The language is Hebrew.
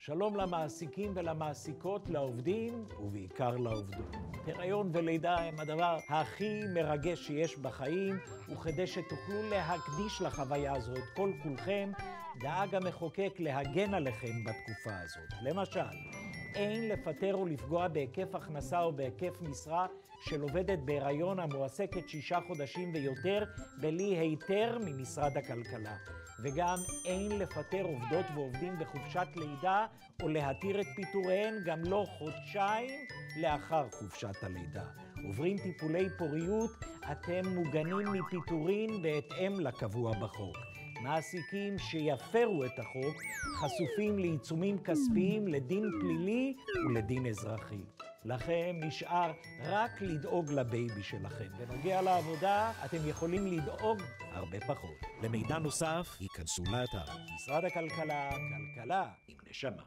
שלום למעסיקים ולמעסיקות, לעובדים ובעיקר לעובדות. הריון ולידה הם הדבר הכי מרגש שיש בחיים, וכדי שתוכלו להקדיש לחוויה הזאת כל כולכם, דאג המחוקק להגן עליכם בתקופה הזאת. למשל, אין לפטר או לפגוע בהיקף הכנסה או בהיקף משרה של עובדת בהיריון המועסקת 6 חודשים ויותר בלי היתר ממשרד הכלכלה. וגם אין לפטר עובדות ועובדים בחופשת לידה או להתיר את פיטוריהן גם לא חודשיים לאחר חופשת הלידה. עוברים טיפולי פוריות, אתם מוגנים מפיטורין בהתאם לקבוע בחוק. מעסיקים שיפרו את החוק חשופים לעיצומים כספיים, לדין פלילי ולדין אזרחי. לכם נשאר רק לדאוג לבייבי שלכם. בנוגע לעבודה, אתם יכולים לדאוג הרבה פחות. למידע נוסף, היכנסו לאתר משרד הכלכלה, כלכלה עם נשמה.